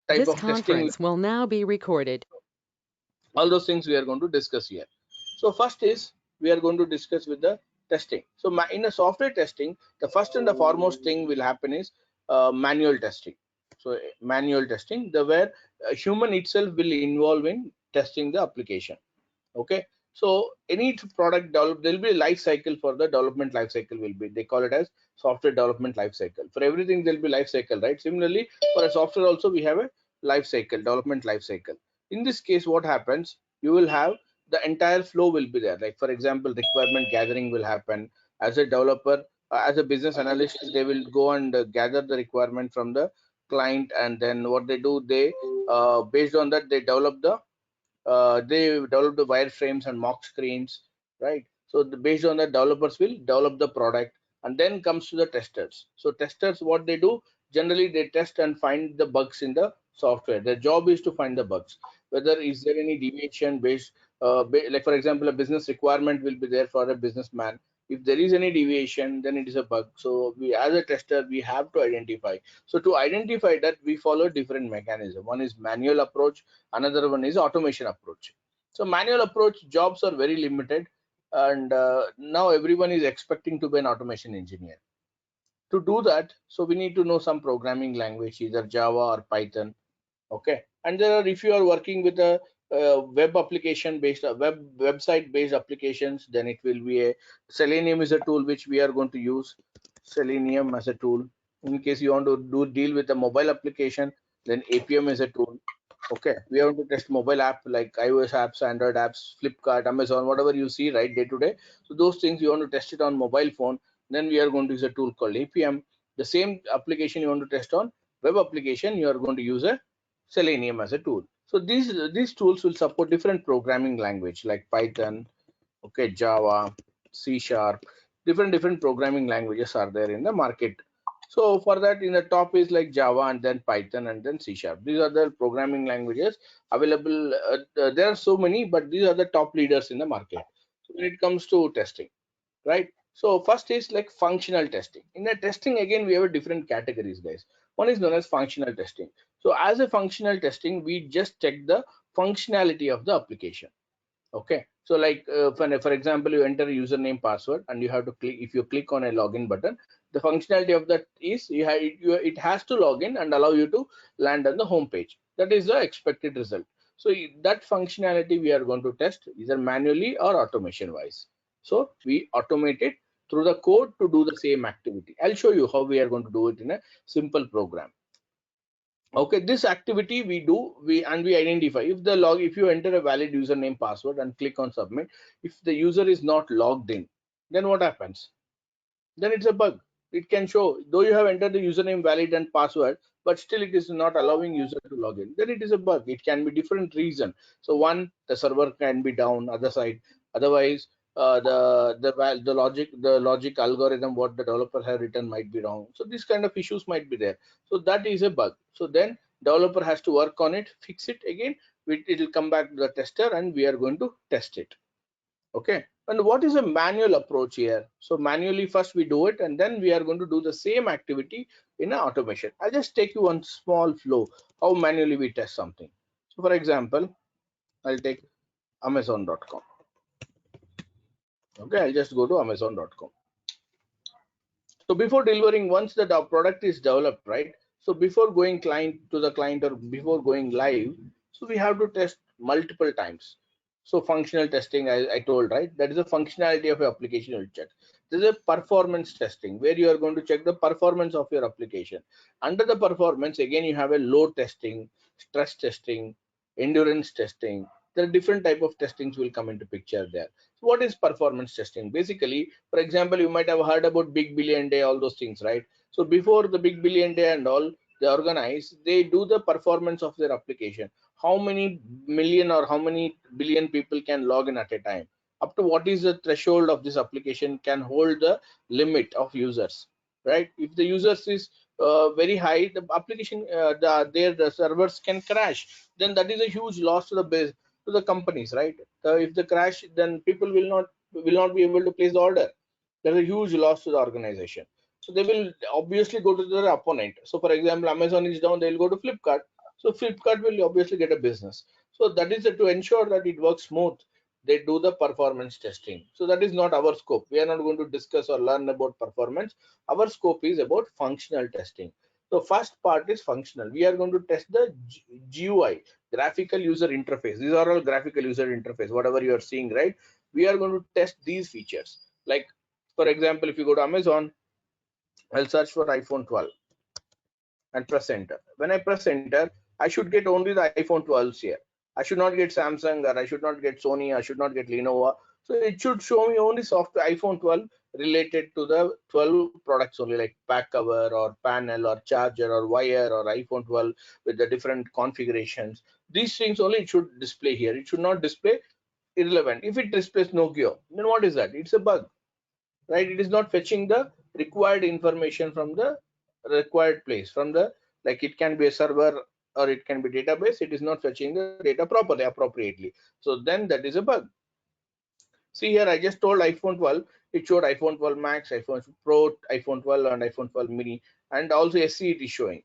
type This of testing. conference will now be recorded. All those things we are going to discuss here. So first is we are going to discuss with the testing. So in a software testing, the first and the foremost thing will happen is manual testing. So manual testing, the where a human itself will involve in testing the application. Okay, so any product develop, there will be a life cycle. For the development life cycle will be, they call it as software development life cycle. For everything there will be life cycle, right? Similarly for a software also we have a life cycle, development life cycle. In this case what happens, you will have the entire flow will be there. Like for example, requirement gathering will happen. As a developer, as a business analyst, they will go and gather the requirement from the client, and then what they do, they based on that they develop the wireframes and mock screens, right? So based on that, developers will develop the product, and then comes to the testers. So testers, what they do, generally they test and find the bugs in the software. Their job is to find the bugs, whether is there any deviation based, like for example, a business requirement will be there for a businessman. If there is any deviation, then it is a bug. So we, as a tester, we have to identify. So to identify that, we follow different mechanism. One is manual approach, another one is automation approach. So manual approach jobs are very limited, and now everyone is expecting to be an automation engineer. To do that, so we need to know some programming language, either Java or Python. Okay, and there are, if you are working with a web application based, website based applications, then it will be a Selenium is a tool which we are going to use. Selenium as a tool. In case you want to deal with a mobile application, then APM is a tool. Okay, we have to test mobile app like iOS apps, Android apps, Flipkart, Amazon, whatever you see right day to day. So those things you want to test it on mobile phone, then we are going to use a tool called APM. The same application you want to test on web application, you are going to use a Selenium as a tool. So these tools will support different programming language like Python, okay, Java, C Sharp, different programming languages are there in the market. So for that, in the top is like Java, and then Python, and then C Sharp. These are the programming languages available. There are so many, but these are the top leaders in the market. So when it comes to testing, right? So first is like functional testing. In the testing, again, we have a different categories, guys. One is known as functional testing. So as a functional testing, we just check the functionality of the application. Okay, so like for example, you enter a username password and you have to click, if you click on a login button, the functionality of that is it has to log in and allow you to land on the home page. That is the expected result. So that functionality we are going to test either manually or automation wise. So we automate it through the code to do the same activity. I'll show you how we are going to do it in a simple program. Okay, this activity we do, we identify if the if you enter a valid username password and click on submit, if the user is not logged in, then what happens? Then it's a bug. It can show though you have entered the username valid and password, but still it is not allowing user to log in. Then it is a bug. It can be different reason. So one, the server can be down, other side, otherwise the logic algorithm what the developer have written might be wrong. So these kind of issues might be there. So that is a bug. So then developer has to work on it, fix it again. It will come back to the tester and we are going to test it. Okay, and what is a manual approach here? So manually first we do it, and then we are going to do the same activity in an automation. I'll just take you one small flow how manually we test something. So for example, I'll take amazon.com. Okay, I'll just go to amazon.com. So before delivering, once the product is developed, right? So before going client to the client or before going live, so we have to test multiple times. So functional testing, I told, right? That is a functionality of your application you'll check. There's a performance testing where you are going to check the performance of your application. Under the performance, again, you have a load testing, stress testing, endurance testing. There are different type of testings will come into picture there. So what is performance testing? Basically, for example, you might have heard about Big Billion Day, all those things, right? So before the Big Billion Day and all, they organize, they do the performance of their application. How many million or how many billion people can log in at a time? Up to what is the threshold of this application can hold the limit of users, right? If the users is very high, the application, the servers can crash. Then that is a huge loss to the base, to the companies, right? If the crash, then people will not be able to place the order. There's a huge loss to the organization. So they will obviously go to their opponent. So for example, Amazon is down, they'll go to Flipkart. So Flipkart will obviously get a business. So that is to ensure that it works smooth. They do the performance testing. So that is not our scope. We are not going to discuss or learn about performance. Our scope is about functional testing. So first part is functional. We are going to test the GUI, graphical user interface. These are all graphical user interface, whatever you are seeing, right? We are going to test these features. Like, for example, if you go to Amazon, I'll search for iPhone 12 and press enter. When I press enter, I should get only the iPhone 12s here. I should not get Samsung, or I should not get Sony, I should not get Lenovo. So it should show me only software iPhone 12 related to the 12 products only, like back cover or panel or charger or wire or iPhone 12 with the different configurations. These things only it should display here. It should not display irrelevant. If it displays Nokia, then what is that? It's a bug, right? It is not fetching the required information from the required place, from the, like, it can be a server or it can be database. It is not fetching the data properly, appropriately. So then that is a bug. See here, I just told iPhone 12, it showed iPhone 12 Max, iPhone Pro, iPhone 12 and iPhone 12 mini, and also SE it is showing.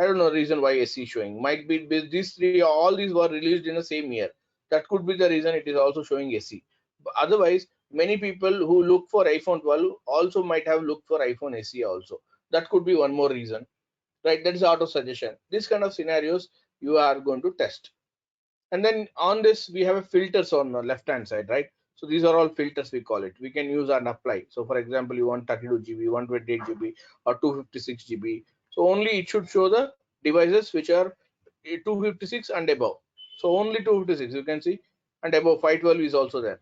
I don't know the reason why SE showing. Might be these three, all these were released in the same year. That could be the reason it is also showing SE. But otherwise, many people who look for iPhone 12 also might have looked for iPhone SE also. That could be one more reason, right? That is auto suggestion. These kind of scenarios you are going to test. And then on this, we have a filters on the left hand side, right? So these are all filters, we call it. We can use and apply. So for example, you want 32 GB, 128 GB, or 256 GB. So only it should show the devices which are 256 and above. So only 256 you can see, and above 512 is also there,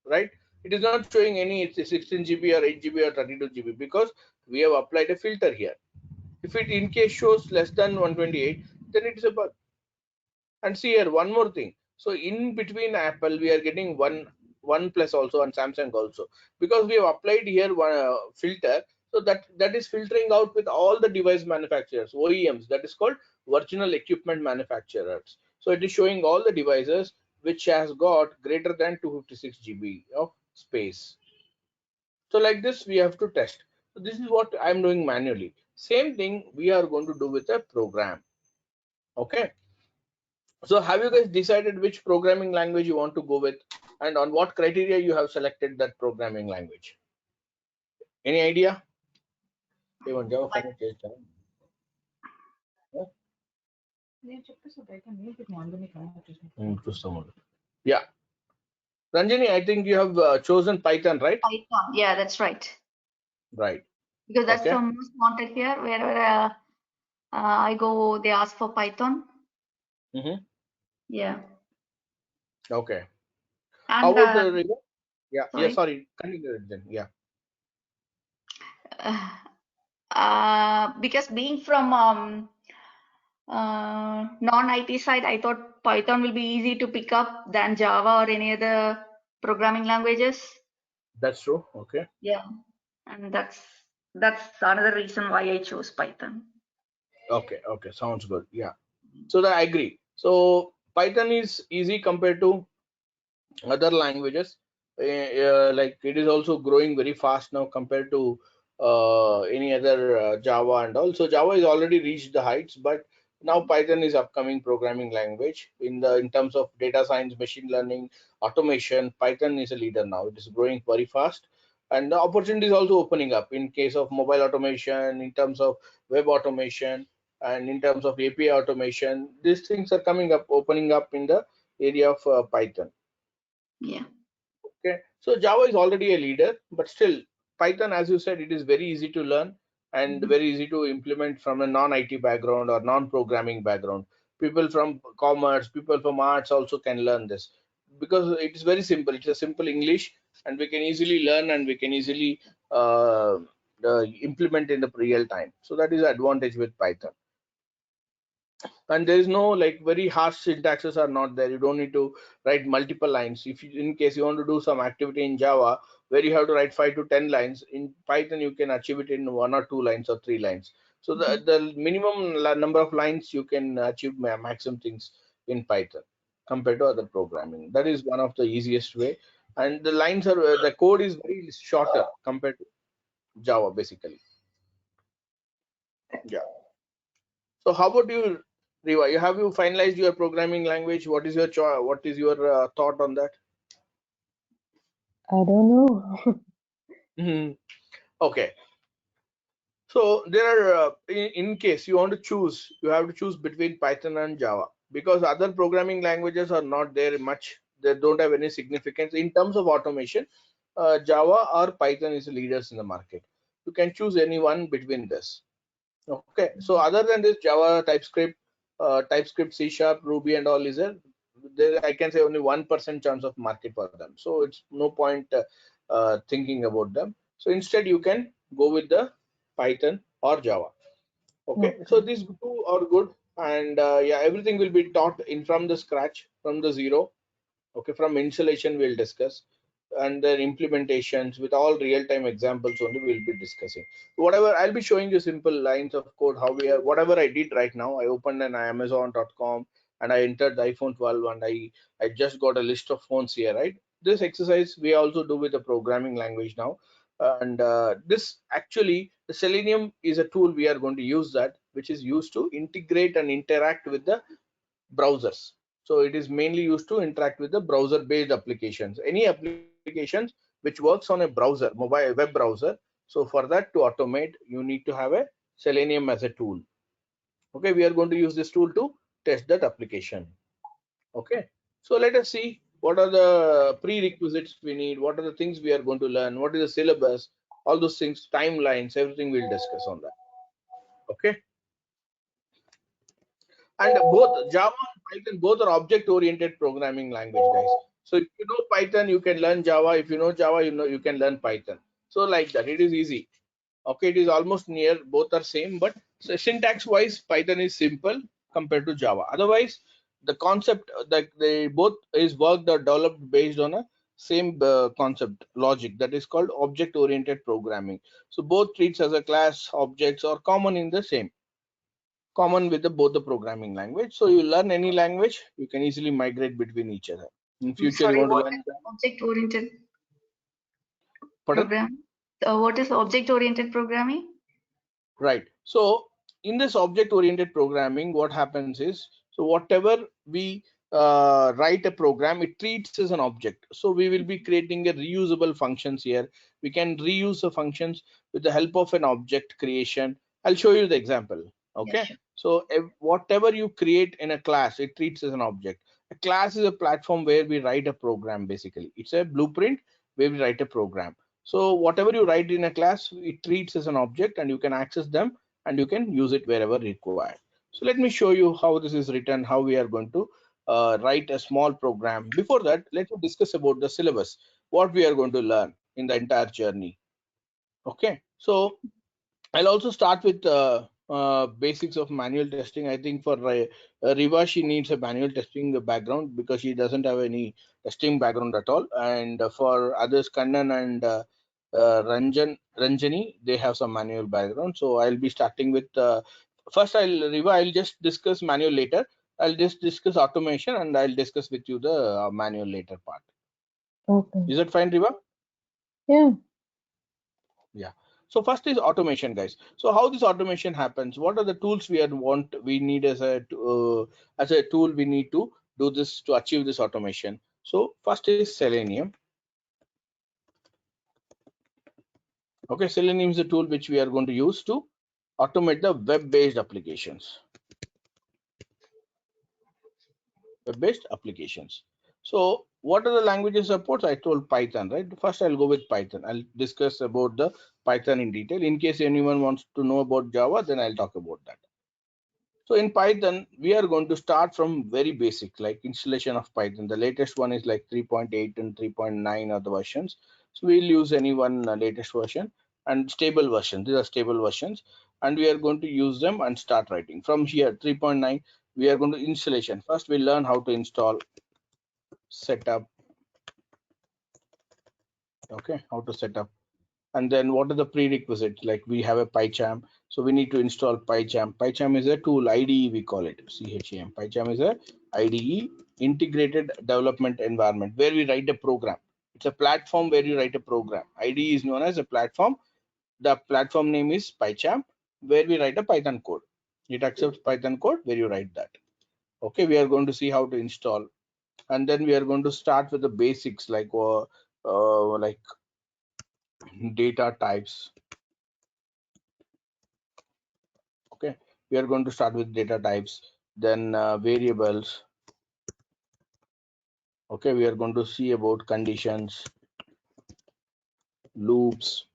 right? It is not showing any, it's 16 GB or 8 GB or 32 GB, because we have applied a filter here. If it in case shows less than 128, then it is a bug. And see here, one more thing. So in between Apple, we are getting one plus also, and Samsung also, because we have applied here one filter. So that is filtering out with all the device manufacturers, OEMs. That is called original equipment manufacturers. So it is showing all the devices which has got greater than 256 GB of space. So like this, we have to test. So this is what I'm doing manually. Same thing we are going to do with a program. Okay. So have you guys decided which programming language you want to go with, and on what criteria you have selected that programming language? Any idea? Even Java connect చేస్తాం. చూస్తాము. Yeah, Ranjini, I think you have chosen Python, right? Python. Yeah, that's right. Right. Because that's Okay. the most wanted here. Wherever I go, they ask for Python. Yeah. Okay. And How about the Rigo? Yeah. sorry. Yeah. Sorry. Continue it then. Yeah. Because being from non-IT side, I thought Python will be easy to pick up than Java or any other programming languages. That's true. Okay. Yeah, and that's another reason why I chose Python. Okay. Okay. Sounds good. Yeah. So that I agree. So Python is easy compared to other languages. Like it is also growing very fast now compared to any other Java, and also Java is already reached the heights, but now Python is upcoming programming language in terms of data science, machine learning, automation. Python is a leader now. It is growing very fast, and the opportunity is also opening up in case of mobile automation, in terms of web automation, and in terms of API automation. These things are coming up, opening up in the area of Python. Yeah. Okay, so Java is already a leader, but still Python, as you said, it is very easy to learn and very easy to implement from a non-IT background or non-programming background. People from commerce, people from arts also can learn this, because it is very simple. It's a simple English, and we can easily learn, and we can easily implement in the real time. So that is the advantage with Python. And there is no, like, very harsh syntaxes are not there. You don't need to write multiple lines. If you, in case you want to do some activity in Java where you have to write 5 to 10 lines, in Python you can achieve it in 1 or 2 lines or 3 lines. So the minimum number of lines you can achieve maximum things in Python compared to other programming. That is one of the easiest way, and the lines are the code is very shorter compared to Java basically. Yeah. So how about you, Riva, have you finalized your programming language? What is your what is your thought on that? I don't know. Mhm. Okay, so there are in case you want to choose, you have to choose between Python and Java, because other programming languages are not there much. They don't have any significance in terms of automation. Java or Python is leaders in the market. You can choose any one between this. Okay, so other than this, Java, TypeScript, C Sharp, Ruby, and all is there. I can say only 1% chance of market for them. So it's no point thinking about them. So instead, you can go with the Python or Java. Okay, so Okay. these two are good, and yeah, everything will be taught in from the scratch, from the zero. Okay, from installation we'll discuss, and then implementations with all real-time examples only we'll be discussing. Whatever, I'll be showing you simple lines of code how we are. Whatever I did right now, I opened an Amazon.com and I entered the iPhone 12, and I just got a list of phones here, right? This exercise we also do with the programming language now, and this actually, the Selenium is a tool we are going to use, that which is used to integrate and interact with the browsers. So it is mainly used to interact with the browser based applications, any applications which works on a browser, mobile web browser. So for that, to automate, you need to have a Selenium as a tool. Okay, we are going to use this tool to test that application. Okay, so let us see what are the prerequisites we need, what are the things we are going to learn, what is the syllabus, all those things, timelines, everything we'll discuss on that. Okay, and both Java and Python, both are object oriented programming language, guys. So if you know Python, you can learn Java. If you know Java, you can learn Python. So like that, it is easy. Okay, it is almost near, both are same, but so syntax wise Python is simple compared to Java. Otherwise, the concept that they both is worked or developed based on a same concept logic, that is called object oriented programming. So both treats as a class objects are common in the same, common with both the programming language. So you learn any language, you can easily migrate between each other. In future, you Sorry, want to what learn is object-oriented pardon? program? What is object-oriented programming? Right. So in this object oriented programming, what happens is, so whatever we write a program, it treats as an object. So we will be creating a reusable functions here. We can reuse the functions with the help of an object creation. I'll show you the example. Yeah, Okay. sure. So whatever you create in a class, it treats as an object. A class is a platform where we write a program. Basically, it's a blueprint where we write a program. So whatever you write in a class, it treats as an object, and you can access them and you can use it wherever required. So let me show you how this is written, how we are going to write a small program. Before that, let me discuss about the syllabus, what we are going to learn in the entire journey. Okay, so I'll also start with basics of manual testing. I think for Riva, she needs a manual testing background because she doesn't have any testing background at all. And for others, Kannan and Ranjani, they have some manual background. So I'll be starting with first. Riva, I'll just discuss manual later. I'll just discuss automation and I'll discuss with you the manual later part. Okay. Is that fine, Riva? Yeah. Yeah. So first is automation, guys. So how this automation happens? What are the tools we need as a tool we need to do this to achieve this automation? So first is Selenium. Okay, Selenium is a tool which we are going to use to automate the web-based applications. Web-based applications. So what are the languages support? I told Python, right? First I'll go with Python. I'll discuss about the Python in detail. In case anyone wants to know about Java, then I'll talk about that. So in Python, we are going to start from very basic, like installation of Python. The latest one is like 3.8 and 3.9 are the versions. So we'll use any one latest version, and stable version. These are stable versions, and we are going to use them and start writing. From here, 3.9, we are going to installation. First, we'll learn how to install, setup. Okay, how to set up. And then what are the prerequisites? Like we have a PyCharm, so we need to install PyCharm. PyCharm is a tool, IDE we call it, CHAM. PyCharm is a IDE, integrated development environment, where we write a program. It's a platform where you write a program. IDE is known as a platform. The platform name is PyCharm, where we write a Python code. It accepts Python code where you write that. Okay, we are going to see how to install, and then we are going to start with the basics like data types. Okay, we are going to start with data types, then variables. Okay, we are going to see about conditions, loops.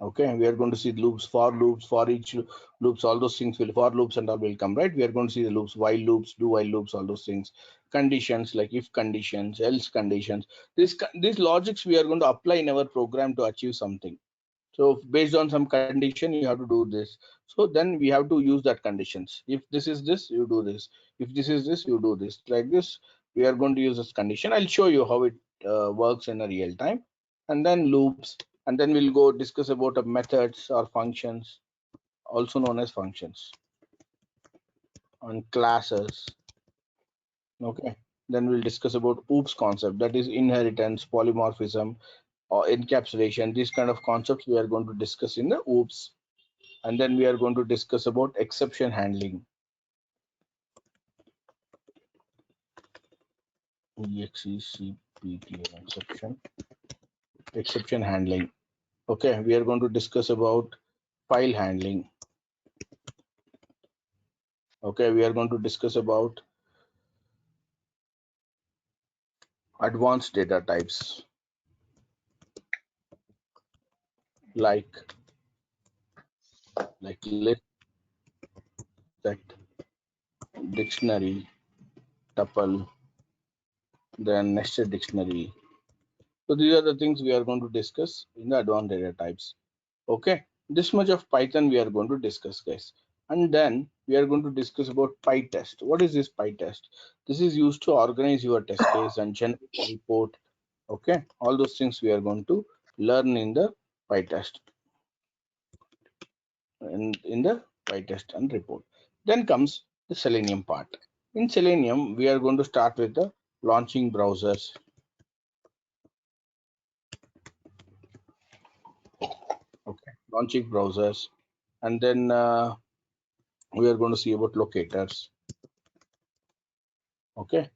Okay, we are going to see loops, for each loops, all those things will, for loops and all will come, right? We are going to see the loops, while loops, do while loops, all those things, conditions like if conditions, else conditions. These logics we are going to apply in our program to achieve something. So based on some condition, you have to do this. So then we have to use that conditions. If this is this, you do this. If this is this, you do this. Like this, we are going to use this condition. I'll show you how it works in a real time. And then loops. And then we'll go discuss about methods or functions, also known as functions, and classes. Okay. Then we'll discuss about OOPS concept, that is inheritance, polymorphism, or encapsulation. These kind of concepts we are going to discuss in the OOPS. And then we are going to discuss about exception handling. Exception handling. Okay, we are going to discuss about file handling. Okay, we are going to discuss about advanced data types like list, set, dictionary, tuple, then nested dictionary. So these are the things we are going to discuss in the advanced data types. Okay, this much of Python we are going to discuss, guys. And then we are going to discuss about PyTest. What is this PyTest? This is used to organize your test case and generate a report. Okay, all those things we are going to learn in the PyTest and in the PyTest and report. Then comes the Selenium part. In Selenium, we are going to start with the launching browsers. Okay, launching browsers, and then we are going to see about locators. Okay,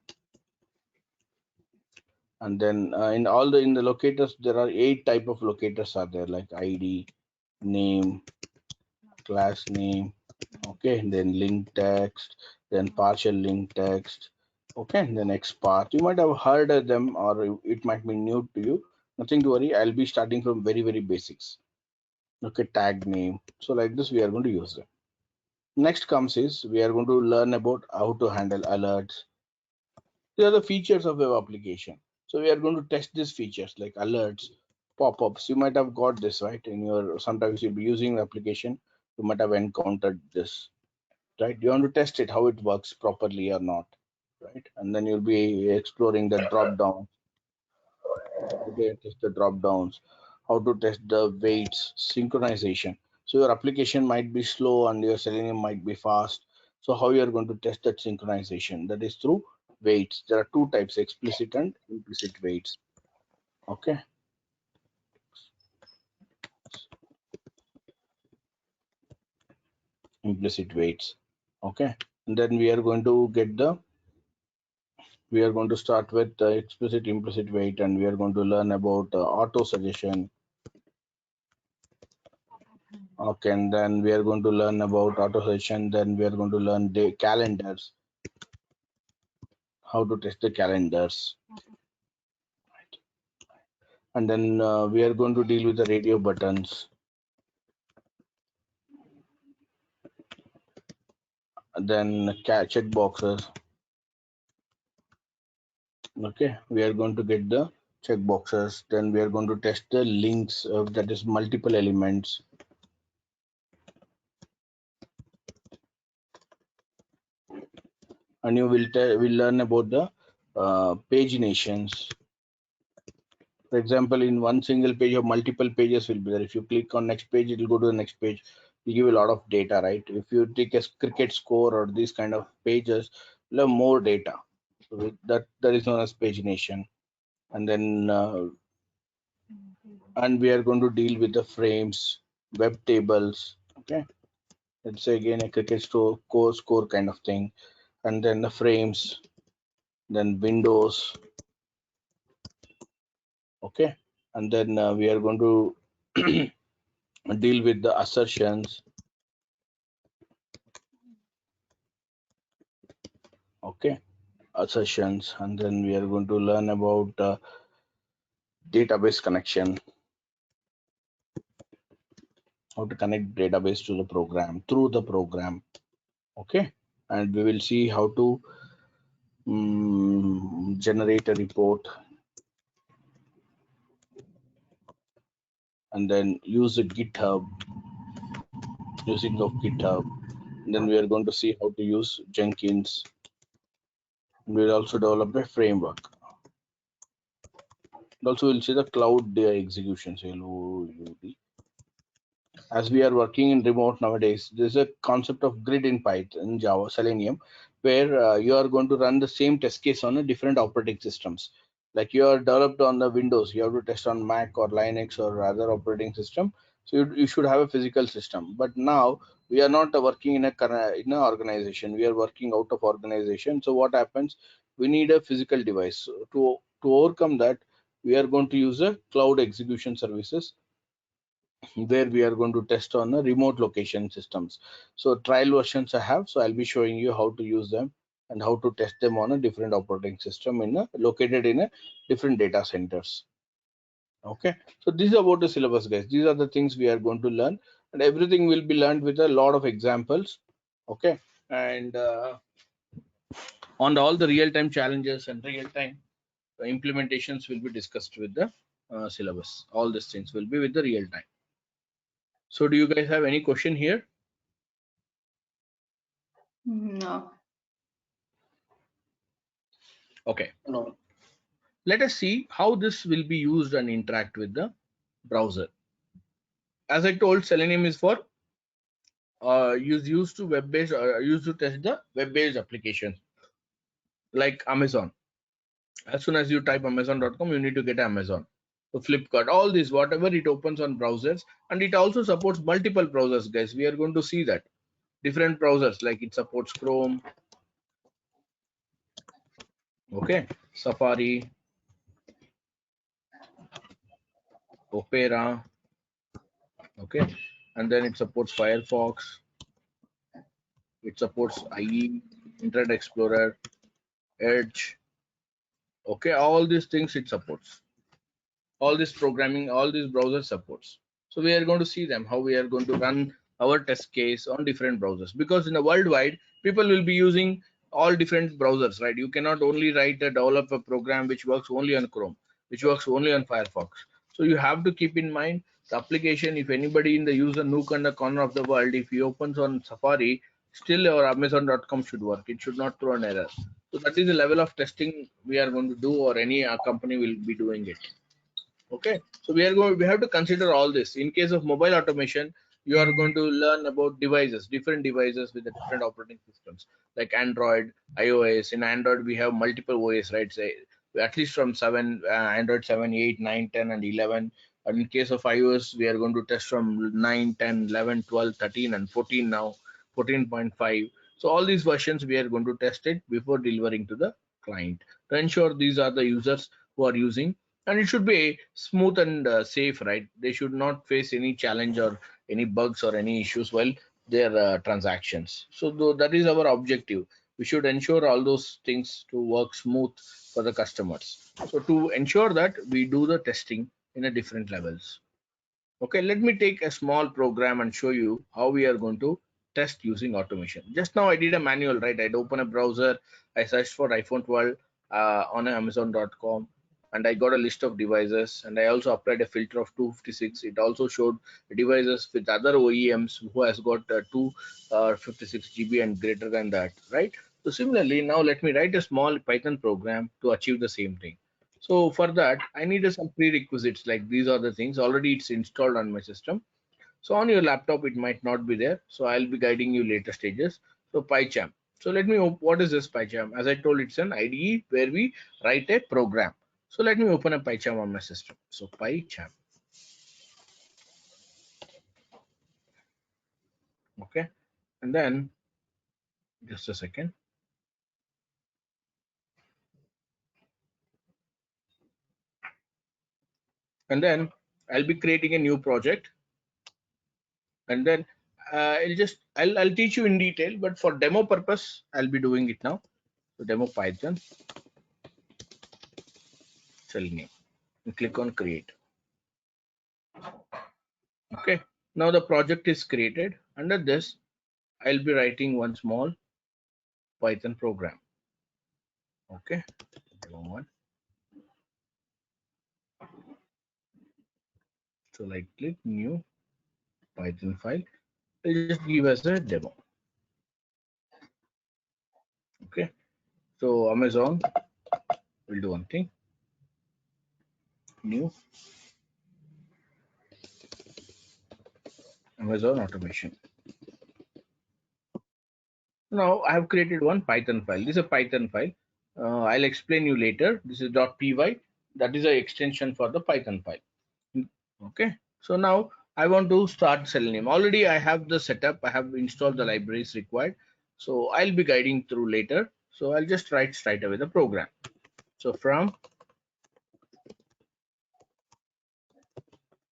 and then in the locators there are 8 type of locators are there, like ID, name, class name. Okay, and then link text, then partial link text. Okay, and then XPath. You might have heard of them, or it might be new to you. Nothing to worry, I'll be starting from very basics. Okay, tag name. So like this we are going to use them. Next comes is we are going to learn about how to handle alerts. These are the features of web application. So we are going to test these features like alerts, pop-ups. You might have got this right in your, sometimes you'll be using the application, you might have encountered this, right? You want to test it, how it works properly or not, right? And then you'll be exploring the drop down, how to test the drop downs, how to test the weights, synchronization. So your application might be slow and your Selenium might be fast. So how you are going to test that synchronization? That is through weights. There are 2 types, explicit and implicit weights. Okay. Implicit weights. Okay. And then we are going to start with the explicit implicit weight, and we are going to learn about auto suggestion. Okay, and then we are going to learn about auto suggestion. Then we are going to learn the calendars, how to test the calendars. And then we are going to deal with the radio buttons. Then check boxes. Okay, we are going to get the check boxes. Then we are going to test the links, that is multiple elements. And you will learn about the paginations. For example, in one single page of multiple pages will be there. If you click on next page, it will go to the next page. It will give a lot of data, right? If you take a cricket score or these kind of pages, you'll have more data. So that is known as pagination. And then and we are going to deal with the frames, web tables. Okay, let's say again a cricket score kind of thing, and then the frames, then windows. Okay, and then we are going to deal with the assertions. Okay, assertions, and then we are going to learn about database connection, how to connect database to the program through the program. Okay, and we will see how to generate a report, and then use a GitHub, using of GitHub. And then we are going to see how to use Jenkins. We'll also develop a framework. And also we'll see the cloud execution. So as we are working in remote nowadays, there's a concept of grid in Python, Java, Selenium, where you are going to run the same test case on a different operating systems. Like you are developed on the Windows, you have to test on Mac or Linux or other operating system. So you should have a physical system. But now we are not working in a organization. We are working out of organization. So what happens? We need a physical device. So to overcome that, we are going to use a cloud execution services where we are going to test on the remote location systems. So trial versions I have, so I'll be showing you how to use them and how to test them on a different operating system located in a different data centers. Okay, so this is about the syllabus, guys. These are the things we are going to learn, and everything will be learned with a lot of examples. Okay, and on all the real-time challenges and real-time implementations will be discussed with the syllabus. All these things will be with the real time. So do you guys have any question here? No. Okay, no. Let us see how this will be used and interact with the browser. As I told, Selenium is for used to web-based used to test the web-based applications like Amazon. As soon as you type Amazon.com, you need to get Amazon. So Flipkart, all this, whatever it opens on browsers, and it also supports multiple browsers, guys. We are going to see that different browsers, like it supports Chrome, okay, Safari, Opera, okay, and then it supports Firefox, it supports IE, Internet Explorer, Edge, okay, all these things it supports, all this programming, all these browser supports. So we are going to see them, how we are going to run our test case on different browsers, because in the worldwide people will be using all different browsers, right? You cannot only develop a program which works only on Chrome, which works only on Firefox. So you have to keep in mind the application. If anybody in the user nook and the corner of the world, if he opens on Safari, still our Amazon.com should work. It should not throw an error. So that is the level of testing we are going to do, or any company will be doing it. Okay, so we have to consider all this. In case of mobile automation, you are going to learn about devices, different devices with the different operating systems, like Android, iOS. In Android we have multiple OS, right? Say at least from 7 Android 7, 8, 9, 10 and 11. And in case of iOS, we are going to test from 9, 10, 11, 12, 13 and 14 now, 14.5. So all these versions we are going to test it before delivering to the client to ensure these are the users who are using, and it should be smooth and safe, right? They should not face any challenge or any bugs or any issues while their transactions. So that is our objective. We should ensure all those things to work smooth for the customers. So to ensure that, we do the testing in a different levels. Okay, let me take a small program and show you how we are going to test using automation. Just now I did a manual, right? I'd open a browser, I searched for iPhone 12 on Amazon.com, and I got a list of devices, and I also applied a filter of 256. It also showed devices with other OEMs who has got 256 GB and greater than that, right? So similarly, now let me write a small Python program to achieve the same thing. So for that, I needed some prerequisites, like these are the things. Already it's installed on my system. So on your laptop, it might not be there. So I'll be guiding you later stages. So PyCharm. So let me, what is this PyCharm? As I told, it's an IDE where we write a program. So let me open a PyCharm on my system. So PyCharm. Okay. And then just a second. And then I'll be creating a new project, and then I'll teach you in detail, but for demo purpose I'll be doing it now. So demo Python Selenium, and click on create. Okay, now the project is created. Under this I'll be writing one small Python program. Okay, demo one. So like click new Python file. I'll just give as a demo. Okay, so Amazon will do one thing, new Amazon automation. Now I have created one Python file. This is a Python file. I'll explain you later. This is .py. That is an extension for the Python file. Okay. So now I want to start Selenium. Already I have the setup. I have installed the libraries required. So I'll be guiding through later. So I'll just write straight away the program. So from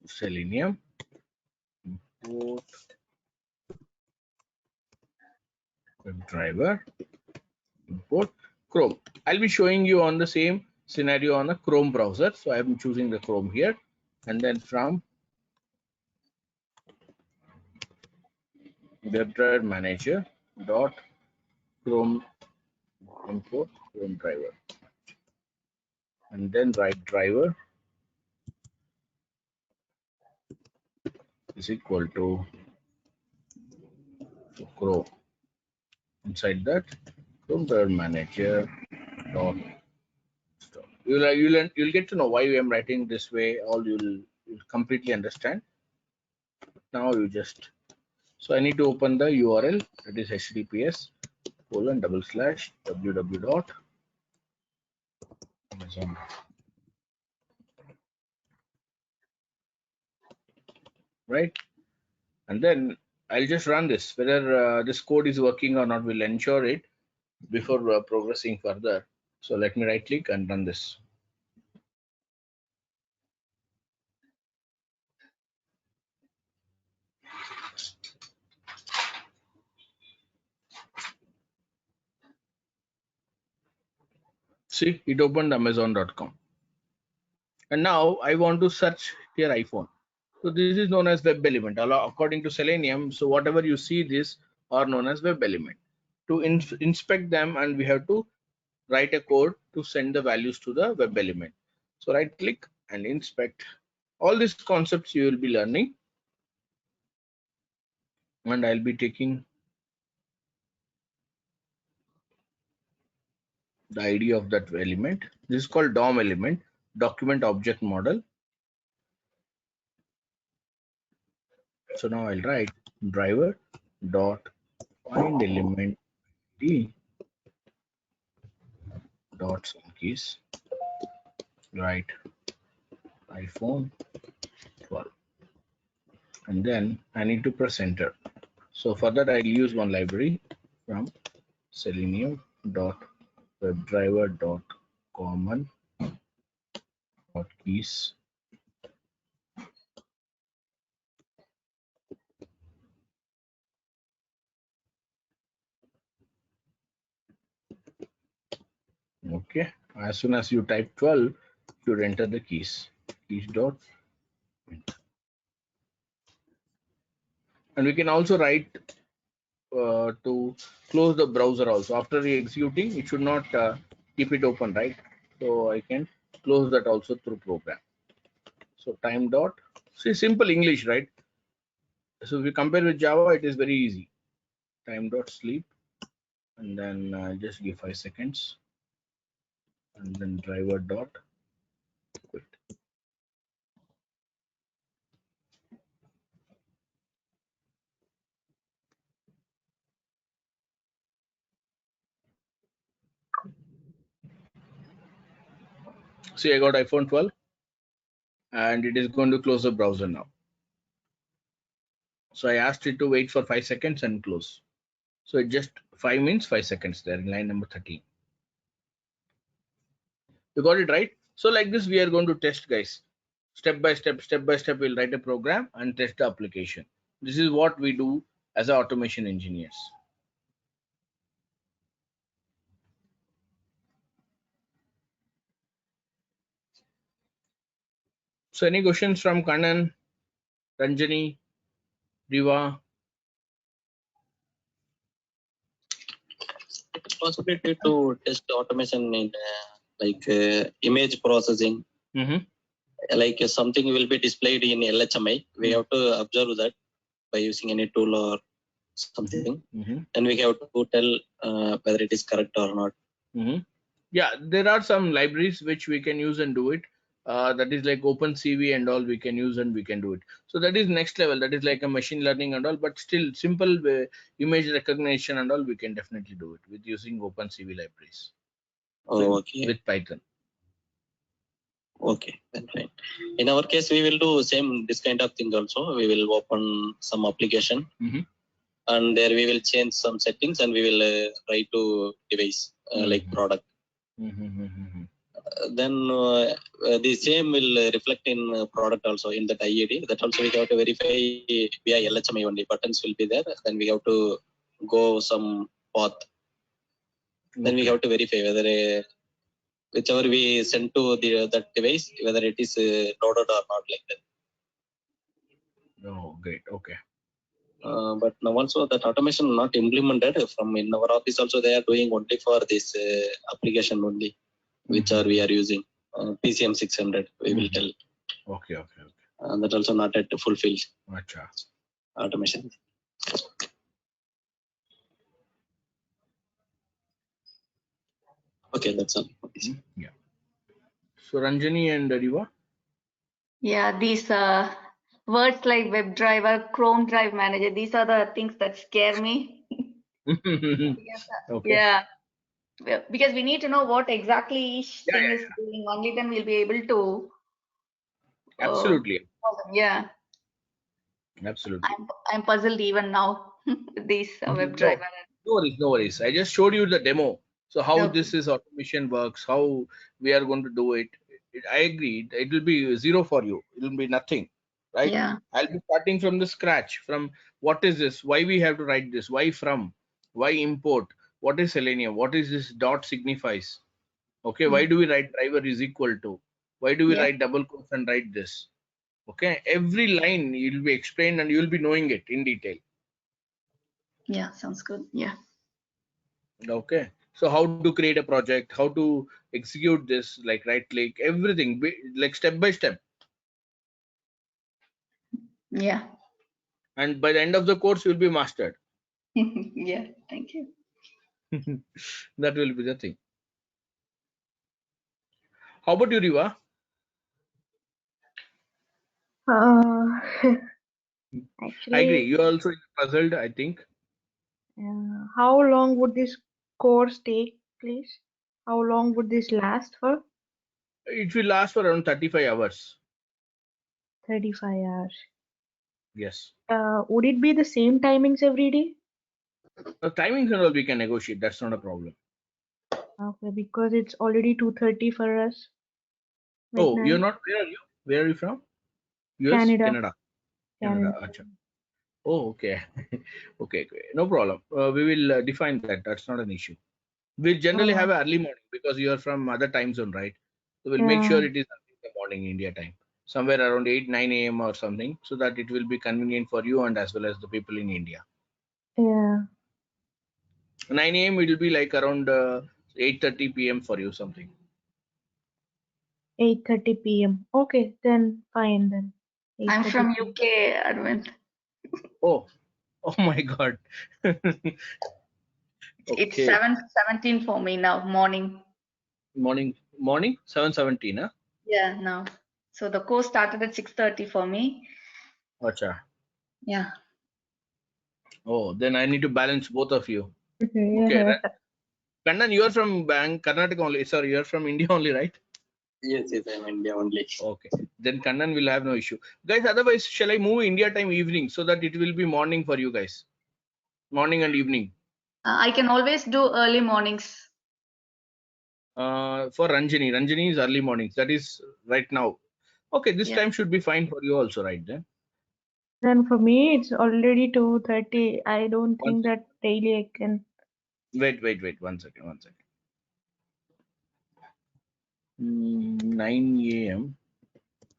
Selenium import WebDriver import Chrome. I'll be showing you on the same scenario on a Chrome browser. So I'm choosing the Chrome here, and then from WebDriver manager dot Chrome import Chrome driver, and then write driver is equal to Chrome. Inside that Chrome driver manager dot install. You'll get to know why I'm writing this way. All you'll completely understand. Now you just, so I need to open the URL, that is https://www.amazon. Right, and then I'll just run this. Whether this code is working or not, we'll ensure it before progressing further. So let me right click and run this. See, it opened amazon.com. And now I want to search here iPhone. So this is known as web element according to Selenium. So whatever you see, this are known as web element. To inspect them, and we have to write a code to send the values to the web element. So right click and inspect. All these concepts you will be learning, and I'll be taking the ID of that element. This is called DOM element, document object model. So now I'll write driver dot find element d dot some keys, write iPhone 12, and then I need to press enter. So for that I'll use one library from Selenium dot WebDriver dot common dot keys. Okay, as soon as you type 12, you should enter the keys dot enter. And we can also write to close the browser also. After executing, it should not keep it open, right? So I can close that also through program. So time dot, see, simple English, right? So if we compare with Java, it is very easy. Time dot sleep, and then just give 5 seconds, and then driver dot quit. See, I got iPhone 12, and it is going to close the browser now. So I asked it to wait for 5 seconds and close. So it just 5 means 5 seconds there in line number 13. You got it right? So like this, we are going to test, guys. Step by step, we'll write a program and test the application. This is what we do as automation engineers. So any questions from Kannan, Ranjani, Riva? Possibility to test automation in image processing. Like something will be displayed in LHMI. We have to observe that by using any tool or something, and we have to tell whether it is correct or not. Yeah, there are some libraries which we can use and do it. That is like OpenCV and all we can use and we can do it. So that is next level. That is like a machine learning and all, but still simple image recognition and all we can definitely do it with using OpenCV libraries. Oh, okay. With Python. Okay, then fine. In our case, we will do same this kind of thing also. We will open some application, and there we will change some settings, and we will write to device like product. Then the same will reflect in product also in the IED. That also we have to verify via LHMI only. Buttons will be there. Then we have to go some path. Then we have to verify whether whichever we send to that device, whether it is loaded or not, like that. Oh, great. Okay. But now also that automation not implemented from in our office also they are doing only for this application only, which are we are using PCM 600. We will tell. Okay. That also not at fulfilled automation. Okay, that's all. Yeah. So Ranjani and Riva. Yeah, these words like WebDriver, Chrome Drive Manager, these are the things that scare me. Okay. Yeah, because we need to know what exactly each thing is doing. Only then we'll be able to. Absolutely. Yeah. Absolutely. I'm puzzled even now with these WebDriver. No worries. I just showed you the demo. So how this is automation works, how we are going to do it. I agree. It will be zero for you. It will be nothing, right? Yeah. I'll be starting from the scratch. From what is this? Why we have to write this? Why from? Why import? What is Selenium? What is this dot signifies? Okay. Why do we write driver is equal to? Why do we write double quotes and write this? Okay. Every line will be explained and you will be knowing it in detail. Yeah, sounds good. Yeah. Okay. So how to create a project, how to execute this, like right click, everything, like step by step. Yeah. And by the end of the course, you'll be mastered. Yeah, thank you. That will be the thing. How about you, Riva? Actually, I agree. You are also puzzled, I think. how long would this course take, please? How long would this last for? It will last for around 35 hours. 35 hours. Yes. Would it be the same timings every day? The timings and all we can negotiate. That's not a problem. Okay, because it's already 2:30 for us. Oh, you're Midnight. not. Where are you? Where are you from? US, Canada. Canada. Achha. Oh, okay. Okay. No problem. We will define that. That's not an issue. We generally have an early morning because you are from other time zone, right? So we'll make sure it is early in the morning India time, somewhere around 8-9 a.m. or something, so that it will be convenient for you and as well as the people in India. Yeah. 9 a.m. it will be like around 8:30 p.m. for you something. 8:30 p.m. Okay, then fine then. I'm 8:30 from UK, Arvind. Oh my God. It's Okay. 7:17 for me now, morning. Morning 7:17, huh? Yeah, now. So the course started at 6:30 for me. Acha. Yeah. Oh, then I need to balance both of you. Yeah. Okay. Kannan, you are from Karnataka only. Sorry, you are from India only, right? Yes, I'm India only. Okay. Then Kannan will have no issue. Guys, otherwise, shall I move India time evening so that it will be morning for you guys? Morning and evening. I can always do early mornings. For Ranjini is early mornings. That is right now. Okay, this Yeah. time should be fine for you also, right then. Then for me, it's already 2:30. I don't One think that daily I can. Wait. 1 second. 9 a.m.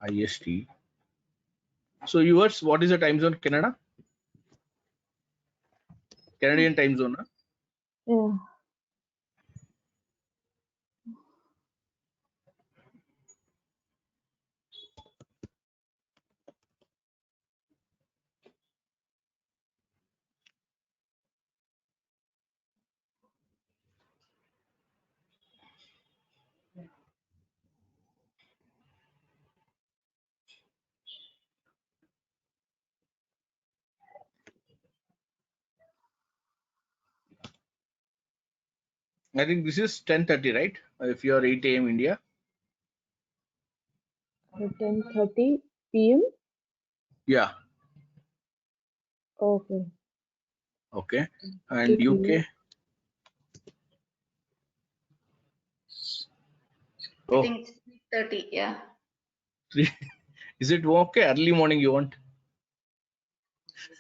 IST. So yours, what is the time zone? Canada? Canadian time zone. Huh? Yeah. I think this is 10:30, right? If you are 8 a.m. India. 10:30 p.m. Yeah. Okay. Okay. 30 And p.m. UK. I Oh, think it's 30. Yeah. is it okay? Early morning you want?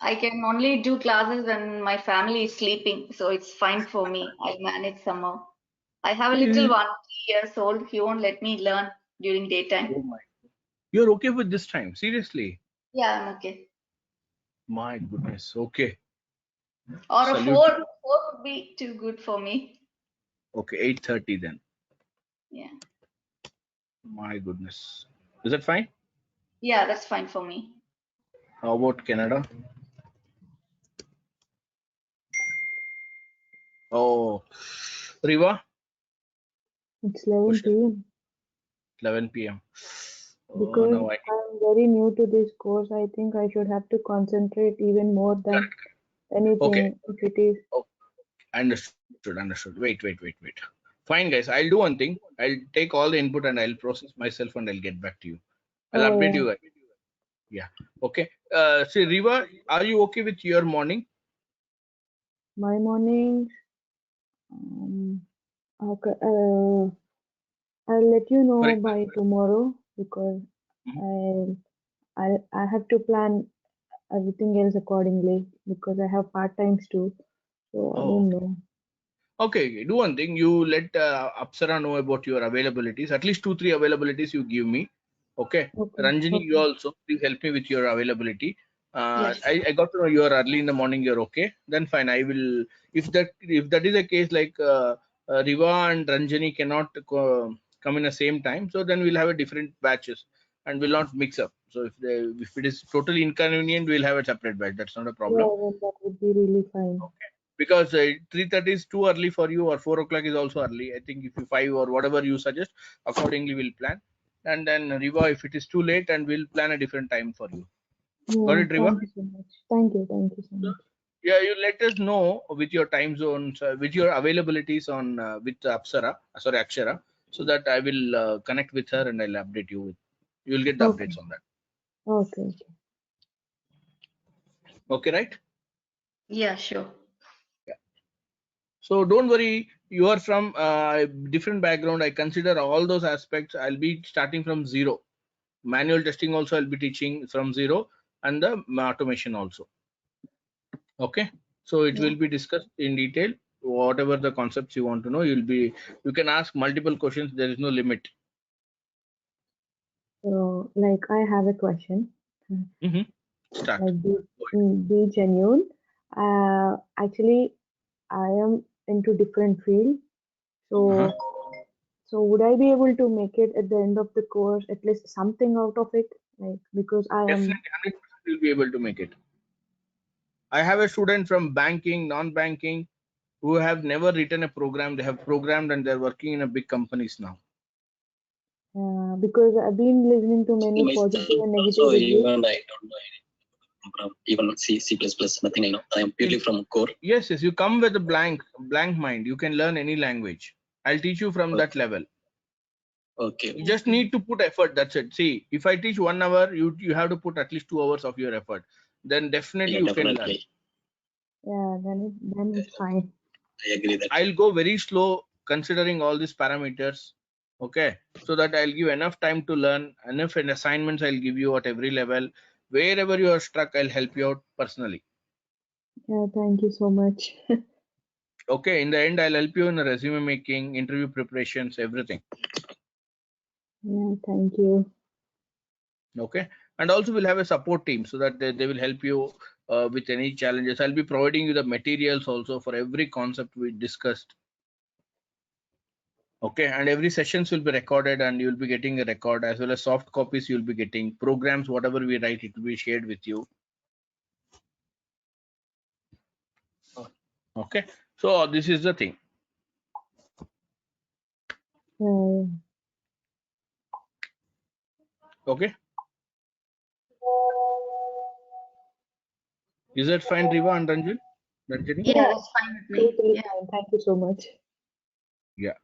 I can only do classes when my family is sleeping, so it's fine for me. I'll manage somehow. I have a little one, 3 years old. He won't let me learn during daytime. Oh my. You're okay with this time? Seriously? Yeah, I'm okay. My goodness. Okay. Or a Salute. 4 would be too good for me. Okay, 8:30 then. Yeah. My goodness. Is that fine? Yeah, that's fine for me. How about Canada? Oh, Riva? It's 11 Question. p.m. 11 p.m. Oh, Because now I I'm very new to this course, I think I should have to concentrate even more than correct. Okay. anything if it is. Oh, understood. Wait. Fine, guys. I'll do one thing. I'll take all the input and I'll process myself and I'll get back to you. I'll Oh, update yeah. you guys. Yeah. Okay. So Riva, are you okay with your morning? My mornings, um, okay, I'll let you For know by example. tomorrow because Mhm. I have to plan everything else accordingly because I have part times too. So I Oh, don't okay. know. Okay. Do one thing. You let Apsara know about your availabilities. At least 2, 3 availabilities you give me. Okay. Okay, Ranjini, you okay. also please help me with your availability. Yes. I got to know you are early in the morning. You're okay. Then fine. I will. If that is the case, like Riva and Ranjini cannot come in the same time, so then we'll have a different batches and will not mix up. So if it is totally inconvenient, we'll have a separate batch. That's not a Yeah, problem. then that would be really fine. Okay. Because 3:30 is too early for you, or 4 o'clock is also early. I think if you 5 or whatever you suggest, accordingly we'll plan. And then Riva, if it is too late, and we'll plan a different time for you. Got Yeah, it, Riva? thank you so much. Thank you so So, much. yeah, you let us know with your time zones, with your availabilities on with Akshara, so that I will connect with her and I'll update you with. You'll get the Okay, updates on that. okay. Okay, right? Yeah, sure. So don't worry, you are from different background. I consider all those aspects. I'll be starting from zero. Manual testing also I'll be teaching from zero, and the automation also. Okay. So it Yeah. will be discussed in detail. Whatever the concepts you want to know, you can ask multiple questions. There is no limit. So, like, I have a question. Start. Like, be genuine. Actually, I am into different field. Uh-huh. So, would I be able to make it at the end of the course, at least something out of it? Like, because I am. Definitely 100% you'll be able to make it. I have a student from banking, non-banking, who have never written a program. They have programmed and they're working in a big companies now. Because I've been listening to many Myself positive and also, negative reviews. even I don't know any program, even C++, nothing I know. I am purely from core. Yes, you come with a blank mind. You can learn any language. I'll teach you from that level. Okay. You just need to put effort. That's it. See, if I teach 1 hour, you have to put at least 2 hours of your effort. Then definitely Yeah, you can learn. definitely. Yeah, then it's fine. I agree that. I'll go very slow considering all these parameters. Okay, so that I'll give enough time to learn, enough assignments I'll give you at every level. Wherever you are stuck, I'll help you out personally. Yeah, thank you so much. Okay, in the end, I'll help you in the resume making, interview preparations, everything. Yeah, thank you. Okay, and also we'll have a support team so that they will help you with any challenges. I'll be providing you the materials also for every concept we discussed. Okay, and every sessions will be recorded and you'll be getting a record, as well as soft copies you'll be getting. Programs, whatever we write, it will be shared with you. Okay, so this is the thing. Okay, is that fine, Riva and Ranjini? Yeah, that's fine with me. Totally Yeah. fine. Thank you so much. Yeah.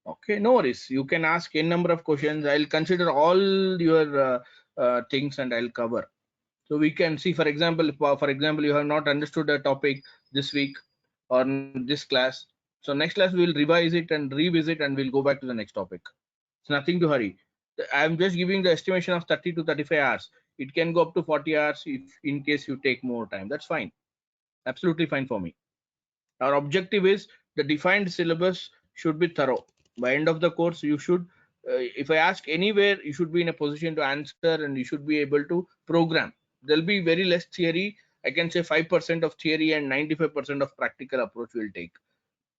Okay, no worries. You can ask a number of questions. I'll consider all your things and I'll cover. So we can see, for example, you have not understood a topic this week or this class. So next class we will revise it and revisit and we'll go back to the next topic. It's nothing to hurry. I'm just giving the estimation of 30 to 35 hours. It can go up to 40 hours if in case you take more time. That's fine. Absolutely fine for me. Our objective is the defined syllabus should be thorough. By end of the course, you should, if I ask anywhere, you should be in a position to answer and you should be able to program. There'll be very less theory. I can say 5% of theory and 95% of practical approach will take.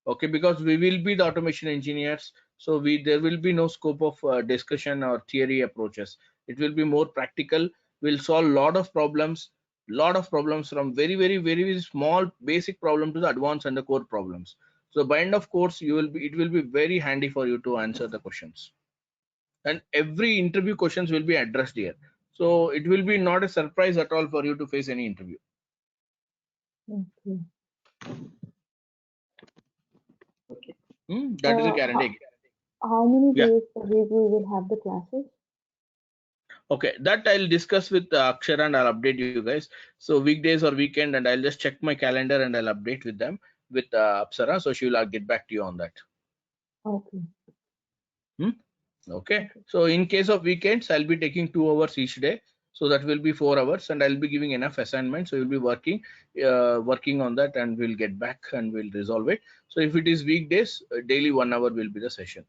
Okay, because we will be the automation engineers, so there will be no scope of discussion or theory approaches. It will be more practical. We'll solve lot of problems from very small basic problem to the advanced and the core problems. So by end of course it will be very handy for you to answer the questions, and every interview questions will be addressed here, so it will be not a surprise at all for you to face any interview. Okay. That is a guarantee. How many Yeah. days per week we will have the classes? Okay, that I'll discuss with Akshara and I'll update you guys. So weekdays or weekend, and I'll just check my calendar and I'll update with them with Apsara. So she will get back to you on that. Okay. Okay. So in case of weekends, I'll be taking 2 hours each day. So that will be 4 hours, and I'll be giving enough assignments. So you'll be working on that, and we'll get back and we'll resolve it. So if it is weekdays, daily 1 hour will be the session.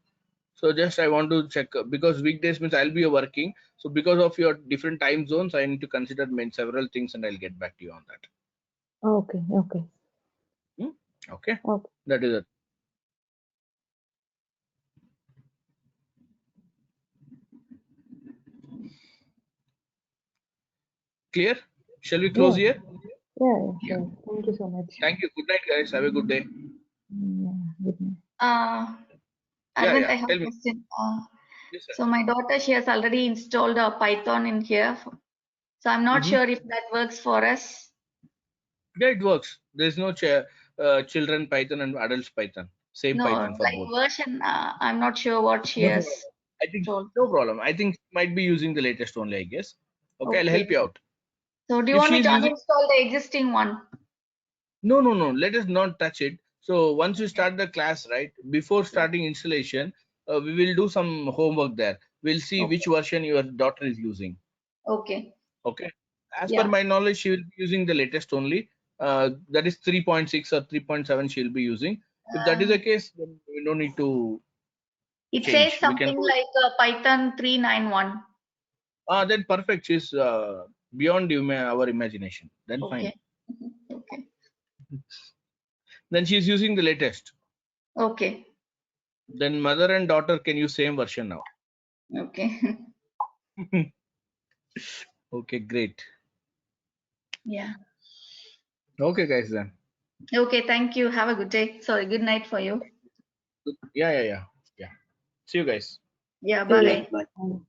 So just I want to check because weekdays means I'll be working. So because of your different time zones, I need to consider several things and I'll get back to you on that. Okay. Okay. Okay. Okay. That is it. Clear? Shall we close Yeah. here? Yeah. Sure. Thank you so much. Thank you. Good night, guys. Have a good day. Yeah. Good night. Arvind, I have Tell a me. question. Yes, sir. So my daughter, she has already installed a Python in here. So I'm not sure if that works for us. Yeah, it works. There's no children Python and adults Python. Same No, Python for like both. version, I'm not sure what she No has problem. I think told. no problem. I think might be using the latest only, I guess. Okay, I'll help Okay. you out. So do you If want she me is to using uninstall the existing one? no. Let us not touch it. So once you start the class, right, before starting installation, we will do some homework there. We'll see Okay. which version your daughter is using. Okay. Okay. As per Yeah. my knowledge, she will be using the latest only. That is 3.6 or 3.7 she'll be using. If that is the case, then we don't need to It says change. We can something do it. like Python 391. Then perfect. She's beyond our imagination. Then fine. Okay. Okay. Then she's using the latest. Okay. Then mother and daughter can use same version now. Okay. Okay, great. Yeah. Okay, guys, then. Okay. Thank you. Have a good day. Sorry. Good night for you. Yeah. See you guys. Yeah. See you. Bye. Bye.